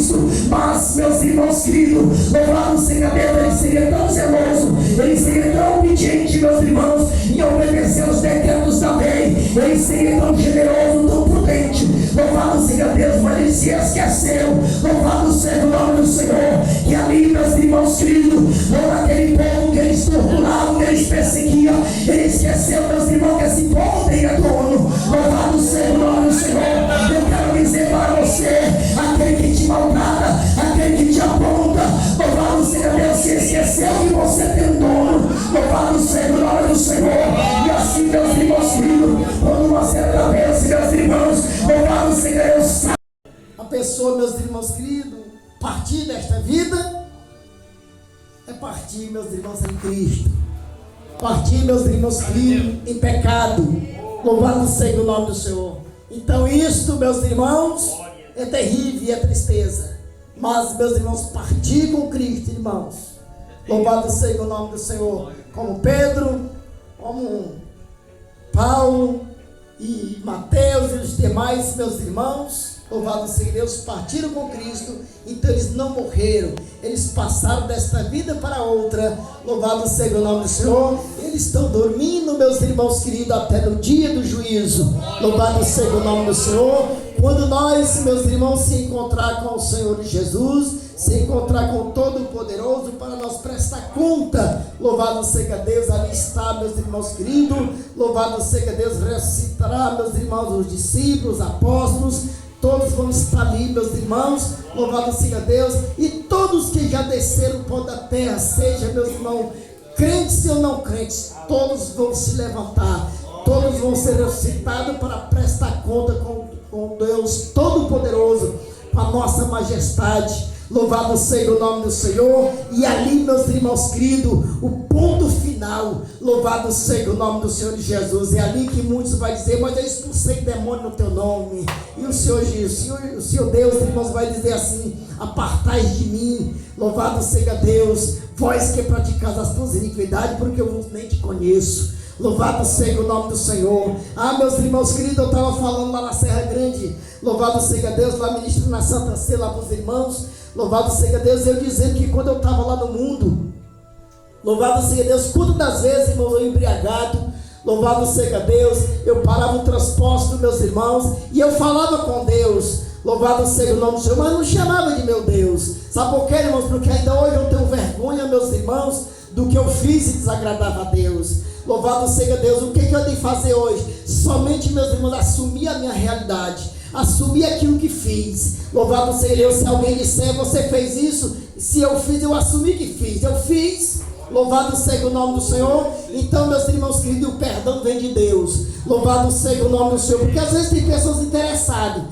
Cristo. Mas, meus irmãos queridos, louvado seja Deus, ele seria tão zeloso, ele seria tão obediente, meus irmãos, em obedecer os decretos da lei, ele seria tão generoso, tão prudente. Louvado seja Deus, mas ele se esqueceu. Louvado seja o nome do Senhor, que ali, meus irmãos queridos, naquele povo que eles torturavam, que eles perseguiam, ele esqueceu, meus irmãos, que esse povo tem dono. Louvado seja o nome do Senhor. Eu quero dizer para você, aquele que te maltrata, aquele que te aponta, louvado seja Deus, se esqueceu que você tem um dono. Louvado seja o nome do Senhor. E assim, meus irmãos queridos, quando você atravessa, meus irmãos, louvado seja Deus. A pessoa, meus irmãos queridos, partir desta vida é partir, meus irmãos, em Cristo. Partir, meus irmãos queridos, em pecado. Louvado seja o nome do Senhor. Então isto, meus irmãos, é terrível e é tristeza. Mas, meus irmãos, partir com Cristo, irmãos. Louvado seja o nome do Senhor. Como Pedro, como Paulo e Mateus e os demais, meus irmãos, louvado seja Deus, partiram com Cristo. Então eles não morreram, eles passaram desta vida para outra. Louvado seja o nome do Senhor. Eles estão dormindo, meus irmãos queridos, até no dia do juízo. Louvado seja o nome do Senhor. Quando nós, meus irmãos, se encontrar com o Senhor Jesus, se encontrar com o Todo-Poderoso para nós prestar conta, louvado seja Deus, ali está, meus irmãos queridos. Louvado seja Deus, ressuscitará, meus irmãos, os discípulos, os apóstolos, todos vão estar ali, meus irmãos. Louvado seja Deus. E todos que já desceram o pó da terra, seja, meus irmãos, crentes ou não crentes, todos vão se levantar, todos vão ser ressuscitados para prestar conta com Deus Todo-Poderoso, com a nossa majestade. Louvado seja o nome do Senhor. E ali, meus irmãos queridos, o ponto final. Louvado seja o nome do Senhor Jesus. É ali que muitos vão dizer: mas eu expulsei demônio no teu nome. E o Senhor Deus, irmãos, vai dizer assim: apartai de mim. Louvado seja Deus, vós que praticais as tuas iniquidades, porque eu nem te conheço. Louvado seja o nome do Senhor. Ah, meus irmãos queridos, eu estava falando lá na Serra Grande. Louvado seja Deus, lá ministro na Santa Ceia, lá para os irmãos. Louvado seja Deus, eu dizendo que quando eu estava lá no mundo, louvado seja Deus, quantas das vezes, irmão, eu embriagado, louvado seja Deus, eu parava o transporte dos meus irmãos e eu falava com Deus. Louvado seja o nome do Senhor, mas não chamava de meu Deus. Sabe por quê, irmãos? Porque ainda hoje eu tenho vergonha, meus irmãos, do que eu fiz e desagradava a Deus. Louvado seja Deus. O que eu tenho que fazer hoje? Somente, meus irmãos, assumir a minha realidade, assumir aquilo que fiz. Louvado seja Deus. Se alguém disser: você fez isso, se eu fiz, eu assumi que fiz. Eu fiz. Louvado seja o nome do Senhor. Então, meus irmãos queridos, o perdão vem de Deus. Louvado seja o nome do Senhor. Porque às vezes tem pessoas interessadas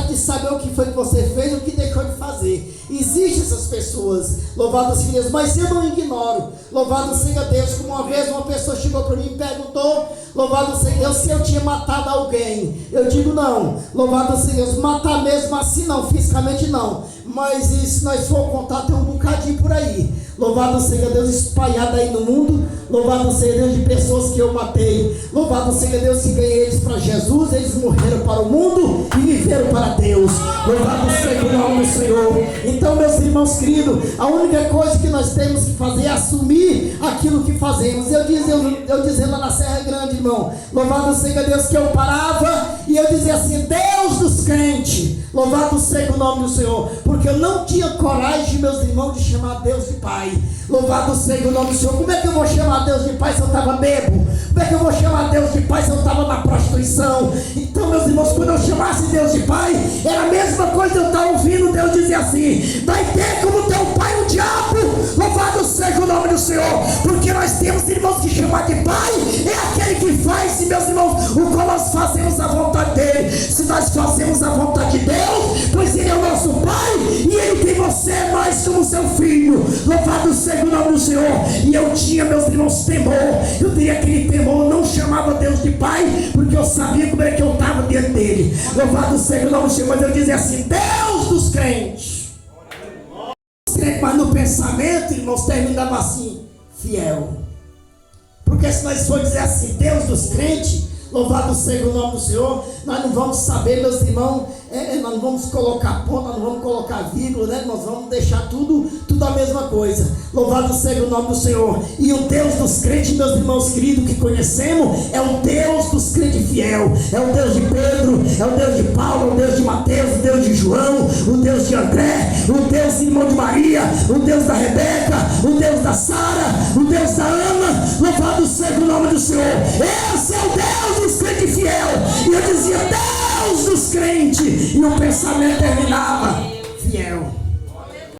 de saber o que foi que você fez, o que deixou de fazer. Existem essas pessoas. Louvado seja Deus. Mas eu não ignoro. Louvado seja Deus. Como uma vez uma pessoa chegou para mim e perguntou: louvado seja Deus, se eu tinha matado alguém. Eu digo: não. Louvado seja Deus. Matar mesmo assim não, fisicamente não. Mas e se nós for contar, tem um bocadinho por aí. Louvado seja Deus, espalhado aí no mundo. Louvado seja Deus, de pessoas que eu matei. Louvado seja Deus, que ganhei eles para Jesus. Eles morreram para o mundo e viveram para Deus. Louvado seja o nome do Senhor. Então, meus irmãos queridos, a única coisa que nós temos que fazer é assumir aquilo que fazemos. Eu dizia lá na Serra Grande, irmão, louvado seja Deus, que eu parava e eu dizia assim: Deus dos crentes. Louvado seja o nome do Senhor. Porque eu não tinha coragem, meus irmãos, de chamar Deus de Pai. Louvado seja o nome do Senhor. Como é que eu vou chamar Deus de Pai se eu estava bebo? Como é que eu vou chamar Deus de Pai se eu estava na prostituição? Então, meus irmãos, quando eu chamasse Deus de Pai, era a mesma coisa. Eu estava ouvindo Deus dizer assim: vai ter como teu pai o diabo. Louvado seja o nome do Senhor. Porque nós temos, irmãos, que chamar de Pai é aquele que faz, meus irmãos, o qual nós fazemos a vontade dele. Se nós fazemos a vontade de Deus, pois ele é o nosso Pai e ele tem você mais como seu filho. Louvado seja o nome do Senhor. E eu tinha, meus irmãos, temor. Eu tinha aquele temor, não chamava Deus de Pai, porque eu sabia como é que eu estava diante dele. Louvado seja o nome do Senhor. Mas eu dizia assim: Deus dos crentes. Mas no pensamento, irmãos, terminava assim: fiel. Porque se nós for dizer assim, Deus dos crentes, Louvado seja o nome do Senhor. Nós não vamos saber, meus irmãos, nós não vamos colocar ponto, nós não vamos colocar vírgula, né? Nós vamos deixar tudo a mesma coisa. Louvado seja o nome do Senhor. E o Deus dos crentes, meus irmãos queridos, que conhecemos, é o Deus dos crentes fiel. É o Deus de Pedro, é o Deus de Paulo, é o Deus de Mateus, o Deus de João, o Deus de André, o Deus irmão de Maria, o Deus da Rebeca, o Deus da Sara, o Deus da Ana. Louvado seja o nome do Senhor. Esse é o Deus dos crentes fiel. E eu dizia, Deus dos crentes, e o pensamento terminava fiel.